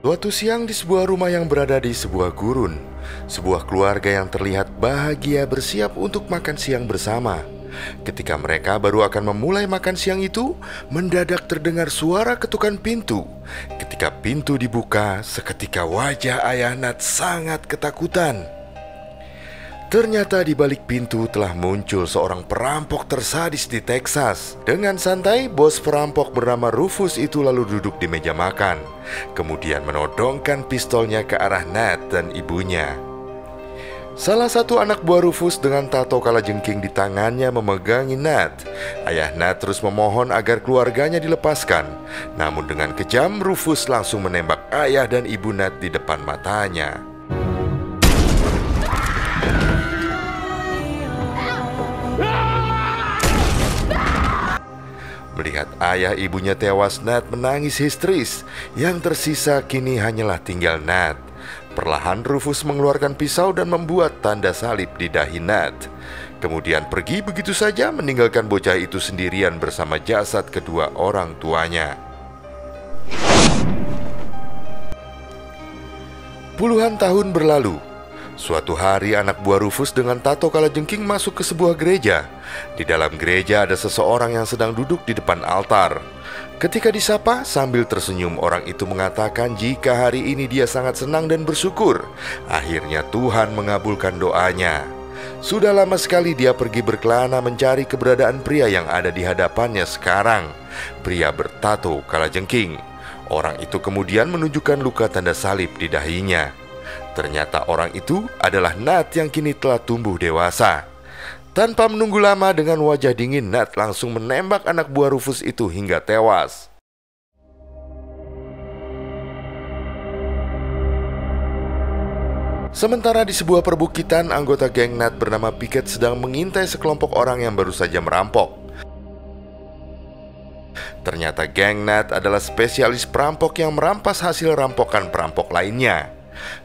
Suatu siang di sebuah rumah yang berada di sebuah gurun, sebuah keluarga yang terlihat bahagia bersiap untuk makan siang bersama. Ketika mereka baru akan memulai makan siang itu, mendadak terdengar suara ketukan pintu. Ketika pintu dibuka, seketika wajah ayah Nat sangat ketakutan. Ternyata di balik pintu telah muncul seorang perampok tersadis di Texas. Dengan santai, bos perampok bernama Rufus itu lalu duduk di meja makan. Kemudian menodongkan pistolnya ke arah Nat dan ibunya. Salah satu anak buah Rufus dengan tato kalajengking di tangannya memegangi Nat. Ayah Nat terus memohon agar keluarganya dilepaskan. Namun dengan kejam, Rufus langsung menembak ayah dan ibu Nat di depan matanya. Melihat ayah ibunya tewas, Nat menangis histeris. Yang tersisa kini hanyalah tinggal Nat. Perlahan Rufus mengeluarkan pisau dan membuat tanda salib di dahi Nat. Kemudian pergi begitu saja, meninggalkan bocah itu sendirian bersama jasad kedua orang tuanya. Puluhan tahun berlalu. Suatu hari anak buah Rufus dengan tato kalajengking masuk ke sebuah gereja. Di dalam gereja ada seseorang yang sedang duduk di depan altar. Ketika disapa, sambil tersenyum orang itu mengatakan jika hari ini dia sangat senang dan bersyukur. Akhirnya Tuhan mengabulkan doanya. Sudah lama sekali dia pergi berkelana mencari keberadaan pria yang ada di hadapannya sekarang. Pria bertato kalajengking. Orang itu kemudian menunjukkan luka tanda salib di dahinya. Ternyata orang itu adalah Nat yang kini telah tumbuh dewasa. Tanpa menunggu lama, dengan wajah dingin Nat langsung menembak anak buah Rufus itu hingga tewas. Sementara di sebuah perbukitan, anggota geng Nat bernama Pickett sedang mengintai sekelompok orang yang baru saja merampok. Ternyata geng Nat adalah spesialis perampok yang merampas hasil rampokan perampok lainnya.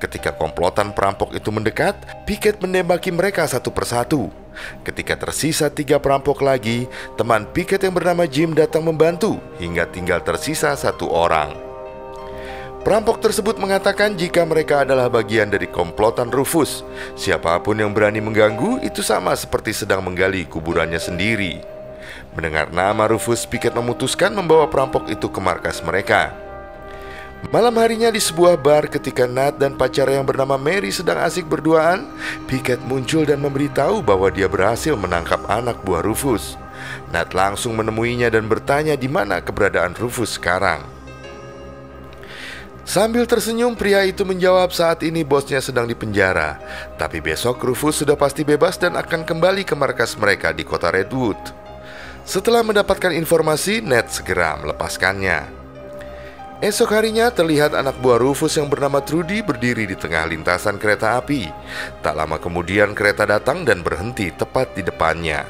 Ketika komplotan perampok itu mendekat, Pickett menembaki mereka satu persatu. Ketika tersisa 3 perampok lagi, teman Pickett yang bernama Jim datang membantu hingga tinggal tersisa 1 orang. Perampok tersebut mengatakan jika mereka adalah bagian dari komplotan Rufus. Siapapun yang berani mengganggu itu sama seperti sedang menggali kuburannya sendiri. Mendengar nama Rufus, Pickett memutuskan membawa perampok itu ke markas mereka. Malam harinya di sebuah bar, ketika Nat dan pacarnya yang bernama Mary sedang asik berduaan, Pickett muncul dan memberitahu bahwa dia berhasil menangkap anak buah Rufus. Nat langsung menemuinya dan bertanya di mana keberadaan Rufus sekarang. Sambil tersenyum, pria itu menjawab saat ini bosnya sedang dipenjara. Tapi besok Rufus sudah pasti bebas dan akan kembali ke markas mereka di kota Redwood. Setelah mendapatkan informasi, Nat segera melepaskannya. Esok harinya terlihat anak buah Rufus yang bernama Trudy berdiri di tengah lintasan kereta api. Tak lama kemudian kereta datang dan berhenti tepat di depannya.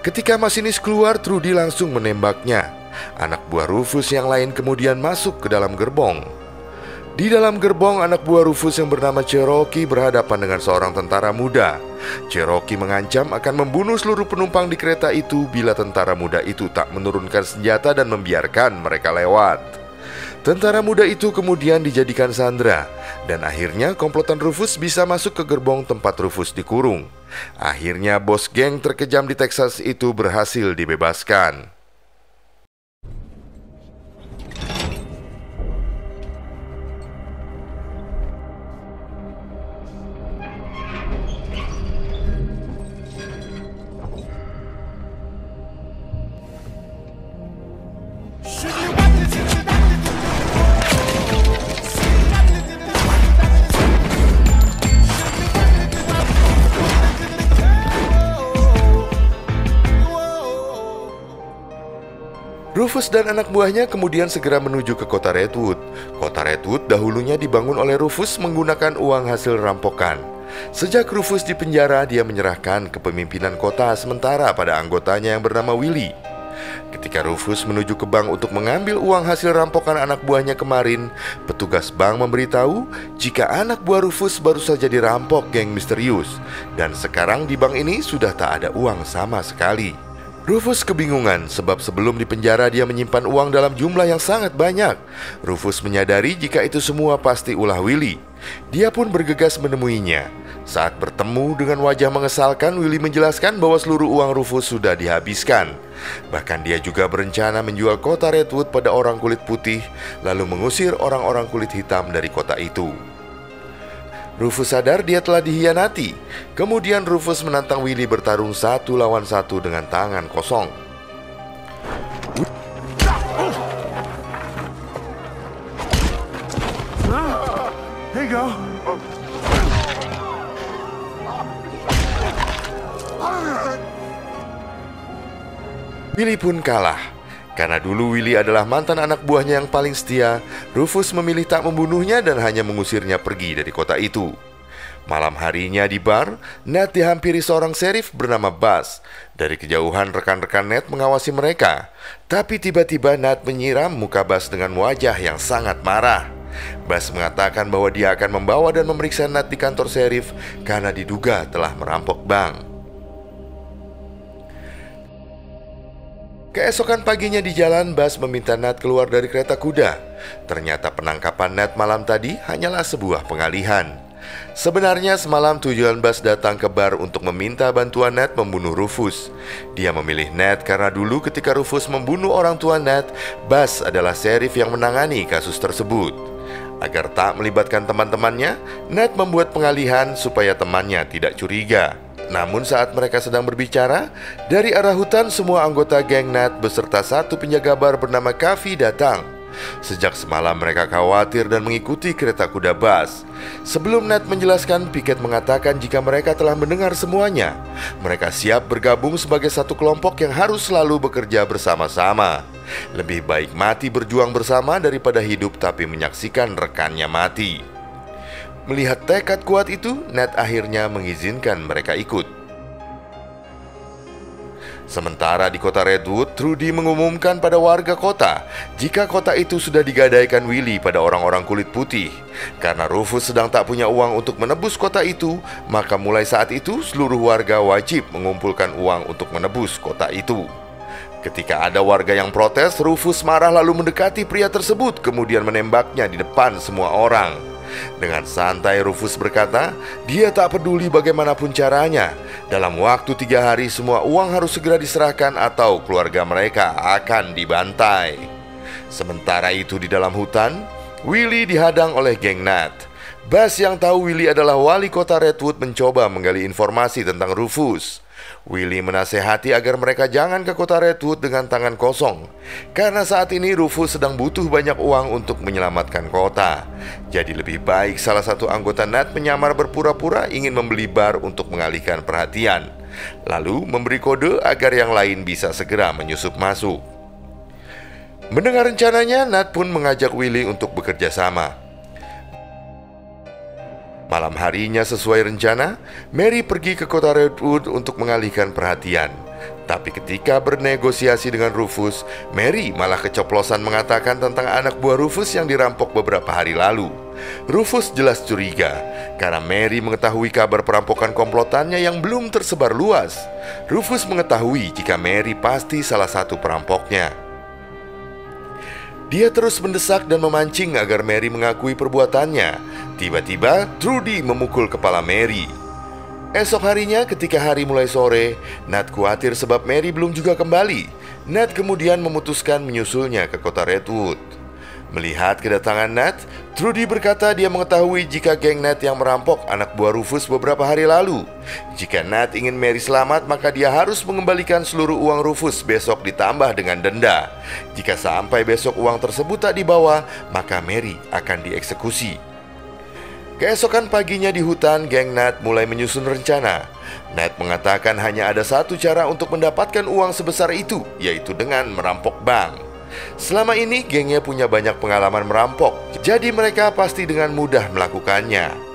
Ketika masinis keluar, Trudy langsung menembaknya. Anak buah Rufus yang lain kemudian masuk ke dalam gerbong. Di dalam gerbong, anak buah Rufus yang bernama Cherokee berhadapan dengan seorang tentara muda. Cherokee mengancam akan membunuh seluruh penumpang di kereta itu bila tentara muda itu tak menurunkan senjata dan membiarkan mereka lewat. Tentara muda itu kemudian dijadikan sandera, dan akhirnya komplotan Rufus bisa masuk ke gerbong tempat Rufus dikurung. Akhirnya bos geng terkejam di Texas itu berhasil dibebaskan. Rufus dan anak buahnya kemudian segera menuju ke kota Redwood. Kota Redwood dahulunya dibangun oleh Rufus menggunakan uang hasil rampokan. Sejak Rufus di penjara, dia menyerahkan kepemimpinan kota sementara pada anggotanya yang bernama Willie. Ketika Rufus menuju ke bank untuk mengambil uang hasil rampokan anak buahnya kemarin, petugas bank memberitahu jika anak buah Rufus baru saja dirampok geng misterius, dan sekarang di bank ini sudah tak ada uang sama sekali. Rufus kebingungan sebab sebelum di penjara dia menyimpan uang dalam jumlah yang sangat banyak. Rufus menyadari jika itu semua pasti ulah Willy. Dia pun bergegas menemuinya. Saat bertemu dengan wajah mengesalkan, Willy menjelaskan bahwa seluruh uang Rufus sudah dihabiskan. Bahkan dia juga berencana menjual kota Redwood pada orang kulit putih, lalu mengusir orang-orang kulit hitam dari kota itu. Rufus sadar dia telah dihianati. Kemudian Rufus menantang Willy bertarung 1 lawan 1 dengan tangan kosong. Here you go. Willy pun kalah. Karena dulu Willy adalah mantan anak buahnya yang paling setia, Rufus memilih tak membunuhnya dan hanya mengusirnya pergi dari kota itu. Malam harinya di bar, Ned dihampiri seorang sheriff bernama Buzz. Dari kejauhan rekan-rekan Ned mengawasi mereka. Tapi tiba-tiba Ned menyiram muka Buzz dengan wajah yang sangat marah. Buzz mengatakan bahwa dia akan membawa dan memeriksa Ned di kantor sheriff karena diduga telah merampok bank. Keesokan paginya di jalan, Buzz meminta Ned keluar dari kereta kuda. Ternyata penangkapan Ned malam tadi hanyalah sebuah pengalihan. Sebenarnya semalam tujuan Buzz datang ke bar untuk meminta bantuan Ned membunuh Rufus. Dia memilih Ned karena dulu ketika Rufus membunuh orang tua Ned, Buzz adalah sheriff yang menangani kasus tersebut. Agar tak melibatkan teman-temannya, Ned membuat pengalihan supaya temannya tidak curiga. Namun saat mereka sedang berbicara, dari arah hutan semua anggota geng Ned beserta satu penjaga bar bernama Kavi datang. Sejak semalam mereka khawatir dan mengikuti kereta kuda Buzz. Sebelum Ned menjelaskan, Pickett mengatakan jika mereka telah mendengar semuanya. Mereka siap bergabung sebagai satu kelompok yang harus selalu bekerja bersama-sama. Lebih baik mati berjuang bersama daripada hidup tapi menyaksikan rekannya mati. Melihat tekad kuat itu, Ned akhirnya mengizinkan mereka ikut. Sementara di kota Redwood, Trudy mengumumkan pada warga kota jika kota itu sudah digadaikan Willy pada orang-orang kulit putih. Karena Rufus sedang tak punya uang untuk menebus kota itu, maka mulai saat itu seluruh warga wajib mengumpulkan uang untuk menebus kota itu. Ketika ada warga yang protes, Rufus marah lalu mendekati pria tersebut, kemudian menembaknya di depan semua orang. Dengan santai Rufus berkata, dia tak peduli bagaimanapun caranya. Dalam waktu 3 hari semua uang harus segera diserahkan atau keluarga mereka akan dibantai. Sementara itu di dalam hutan, Willy dihadang oleh geng Ned. Buzz yang tahu Willy adalah wali kota Redwood mencoba menggali informasi tentang Rufus. Willy menasehati agar mereka jangan ke kota Redwood dengan tangan kosong, karena saat ini Rufus sedang butuh banyak uang untuk menyelamatkan kota. Jadi lebih baik salah satu anggota Ned menyamar berpura-pura ingin membeli bar untuk mengalihkan perhatian, lalu memberi kode agar yang lain bisa segera menyusup masuk. Mendengar rencananya, Ned pun mengajak Willy untuk bekerja sama. Malam harinya sesuai rencana, Mary pergi ke kota Redwood untuk mengalihkan perhatian. Tapi ketika bernegosiasi dengan Rufus, Mary malah keceplosan mengatakan tentang anak buah Rufus yang dirampok beberapa hari lalu. Rufus jelas curiga, karena Mary mengetahui kabar perampokan komplotannya yang belum tersebar luas. Rufus mengetahui jika Mary pasti salah satu perampoknya. Dia terus mendesak dan memancing agar Mary mengakui perbuatannya. Tiba-tiba, Trudy memukul kepala Mary. Esok harinya ketika hari mulai sore, Ned khawatir sebab Mary belum juga kembali. Ned kemudian memutuskan menyusulnya ke kota Redwood. Melihat kedatangan Ned, Trudy berkata dia mengetahui jika geng Ned yang merampok anak buah Rufus beberapa hari lalu. Jika Ned ingin Mary selamat, maka dia harus mengembalikan seluruh uang Rufus besok ditambah dengan denda. Jika sampai besok uang tersebut tak dibawa, maka Mary akan dieksekusi. Keesokan paginya di hutan, geng Ned mulai menyusun rencana. Ned mengatakan hanya ada satu cara untuk mendapatkan uang sebesar itu, yaitu dengan merampok bank. Selama ini gengnya punya banyak pengalaman merampok, jadi mereka pasti dengan mudah melakukannya.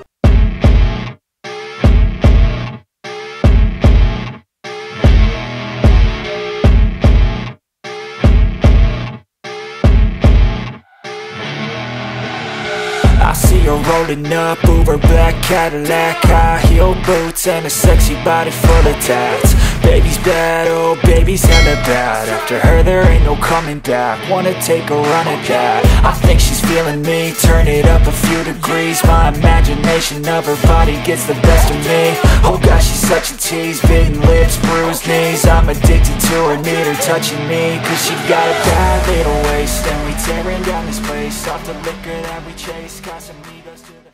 See her rolling up, Uber black Cadillac, high heel boots and a sexy body full of tats. Baby's bad, oh baby's hella bad. After her there ain't no coming back. Wanna take a run at that. I think she's feeling me, turn it up a few degrees. My imagination of her body gets the best of me. Oh gosh, she's such a tease, bitten lips, bruised knees. I'm addicted to her, need her touching me. Cause she got a bad little waist, and we tearing down this place. Off the liquor that we chase, Casamigos to the...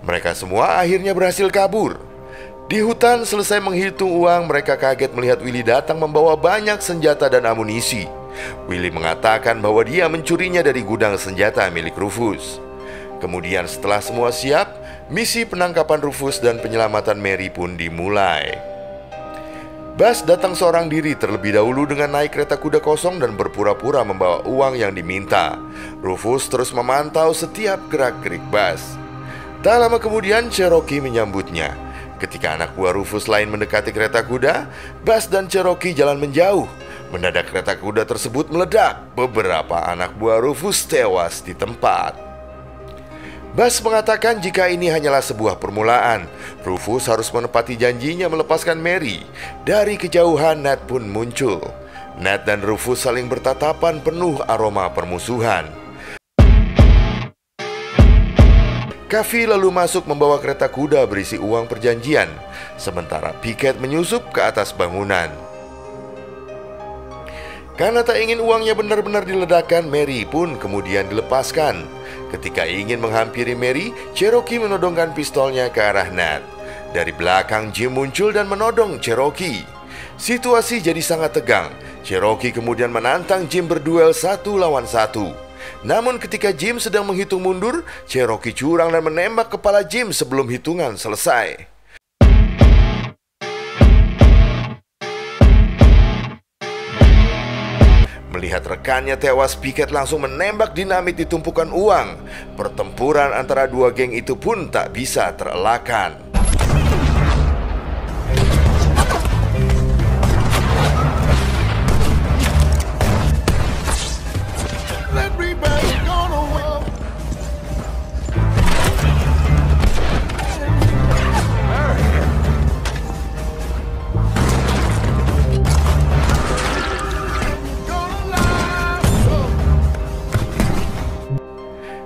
Mereka semua akhirnya berhasil kabur. Di hutan selesai menghitung uang, mereka kaget melihat Willy datang membawa banyak senjata dan amunisi. Willy mengatakan bahwa dia mencurinya dari gudang senjata milik Rufus. Kemudian setelah semua siap, misi penangkapan Rufus dan penyelamatan Mary pun dimulai. Buzz datang seorang diri terlebih dahulu dengan naik kereta kuda kosong dan berpura-pura membawa uang yang diminta. Rufus terus memantau setiap gerak-gerik Buzz. Tak lama kemudian Cherokee menyambutnya. Ketika anak buah Rufus lain mendekati kereta kuda, Buzz dan Cherokee jalan menjauh. Mendadak kereta kuda tersebut meledak. Beberapa anak buah Rufus tewas di tempat. Buzz mengatakan jika ini hanyalah sebuah permulaan. Rufus harus menepati janjinya melepaskan Mary. Dari kejauhan Ned pun muncul. Ned dan Rufus saling bertatapan penuh aroma permusuhan. Kavi lalu masuk membawa kereta kuda berisi uang perjanjian, sementara Pickett menyusup ke atas bangunan. Karena tak ingin uangnya benar-benar diledakkan, Mary pun kemudian dilepaskan. Ketika ingin menghampiri Mary, Cherokee menodongkan pistolnya ke arah Ned. Dari belakang Jim muncul dan menodong Cherokee. Situasi jadi sangat tegang. Cherokee kemudian menantang Jim berduel 1 lawan 1. Namun ketika Jim sedang menghitung mundur, Cherokee curang dan menembak kepala Jim sebelum hitungan selesai. Melihat rekannya tewas, Pickett langsung menembak dinamit di tumpukan uang. Pertempuran antara dua geng itu pun tak bisa terelakkan.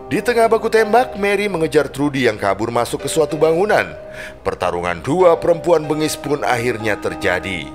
Di tengah baku tembak, Mary mengejar Trudy yang kabur masuk ke suatu bangunan. Pertarungan dua perempuan bengis pun akhirnya terjadi.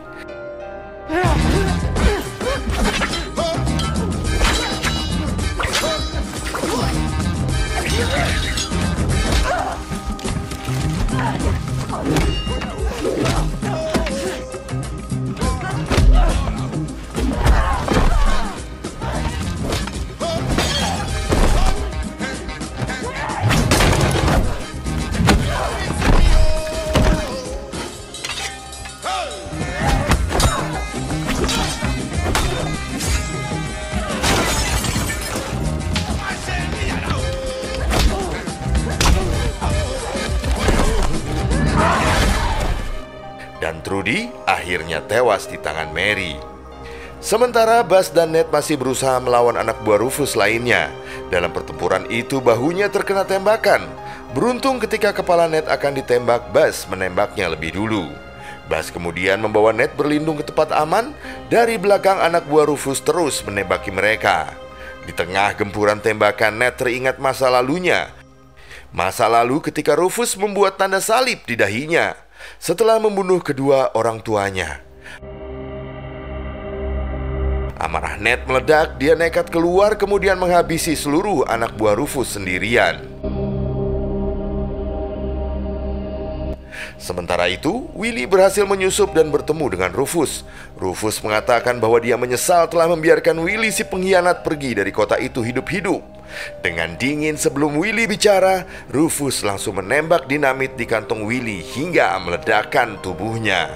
Dan Trudy akhirnya tewas di tangan Mary. Sementara Buzz dan Ned masih berusaha melawan anak buah Rufus lainnya. Dalam pertempuran itu bahunya terkena tembakan. Beruntung ketika kepala Ned akan ditembak, Buzz menembaknya lebih dulu. Buzz kemudian membawa Ned berlindung ke tempat aman. Dari belakang anak buah Rufus terus menembaki mereka. Di tengah gempuran tembakan, Ned teringat masa lalunya. Masa lalu ketika Rufus membuat tanda salib di dahinya setelah membunuh kedua orang tuanya. Amarah Ned meledak, dia nekat keluar kemudian menghabisi seluruh anak buah Rufus sendirian. Sementara itu, Willy berhasil menyusup dan bertemu dengan Rufus. Rufus mengatakan bahwa dia menyesal telah membiarkan Willy si pengkhianat pergi dari kota itu hidup-hidup. Dengan dingin sebelum Willy bicara, Rufus langsung menembak dinamit di kantong Willy hingga meledakkan tubuhnya.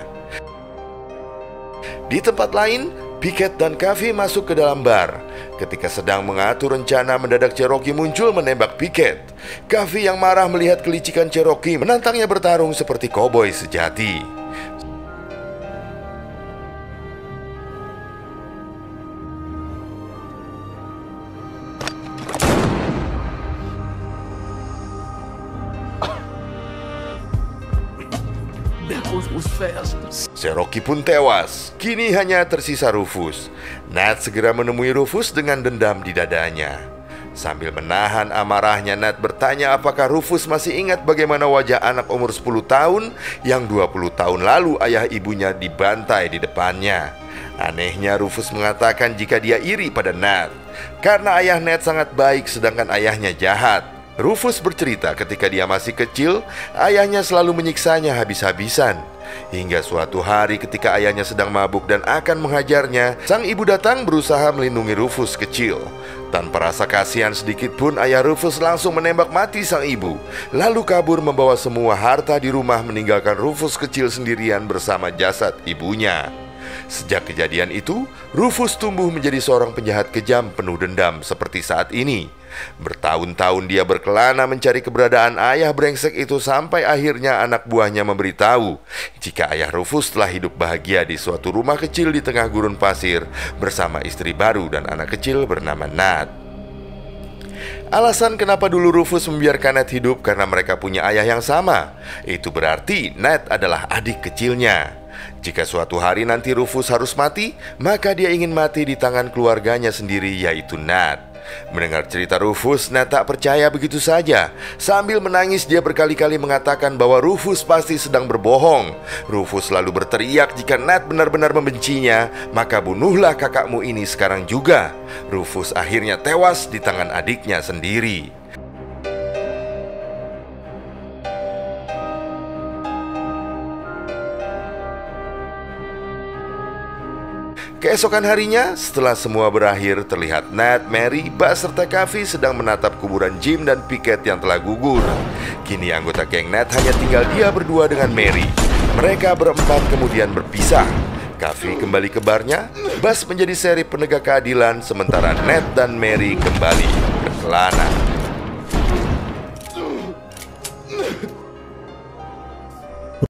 Di tempat lain, Pickett dan Kavi masuk ke dalam bar. Ketika sedang mengatur rencana, mendadak Cherokee muncul menembak Pickett. Kavi yang marah melihat kelicikan Cherokee menantangnya bertarung seperti koboi sejati. That was Cherokee pun tewas. Kini hanya tersisa Rufus. Nat segera menemui Rufus dengan dendam di dadanya. Sambil menahan amarahnya, Nat bertanya apakah Rufus masih ingat bagaimana wajah anak umur 10 tahun yang 20 tahun lalu ayah ibunya dibantai di depannya. Anehnya Rufus mengatakan jika dia iri pada Nat karena ayah Nat sangat baik sedangkan ayahnya jahat. Rufus bercerita ketika dia masih kecil, ayahnya selalu menyiksanya habis-habisan. Hingga suatu hari ketika ayahnya sedang mabuk dan akan menghajarnya, sang ibu datang berusaha melindungi Rufus kecil. Tanpa rasa kasihan sedikit pun, ayah Rufus langsung menembak mati sang ibu, lalu kabur membawa semua harta di rumah, meninggalkan Rufus kecil sendirian bersama jasad ibunya. Sejak kejadian itu, Rufus tumbuh menjadi seorang penjahat kejam penuh dendam seperti saat ini. Bertahun-tahun dia berkelana mencari keberadaan ayah brengsek itu sampai akhirnya anak buahnya memberitahu jika ayah Rufus telah hidup bahagia di suatu rumah kecil di tengah gurun pasir bersama istri baru dan anak kecil bernama Nat. Alasan kenapa dulu Rufus membiarkan Nat hidup karena mereka punya ayah yang sama. Itu berarti Nat adalah adik kecilnya. Jika suatu hari nanti Rufus harus mati, maka dia ingin mati di tangan keluarganya sendiri, yaitu Nat. Mendengar cerita Rufus, Nat tak percaya begitu saja. Sambil menangis dia berkali-kali mengatakan bahwa Rufus pasti sedang berbohong. Rufus lalu berteriak jika Nat benar-benar membencinya, maka bunuhlah kakakmu ini sekarang juga. Rufus akhirnya tewas di tangan adiknya sendiri. Keesokan harinya, setelah semua berakhir, terlihat Nat, Mary, Buzz, serta Kavi sedang menatap kuburan Jim dan Pickett yang telah gugur. Kini anggota geng Nat hanya tinggal dia berdua dengan Mary. Mereka berempat kemudian berpisah. Kavi kembali ke barnya, Buzz menjadi serif penegak keadilan, sementara Nat dan Mary kembali berkelana.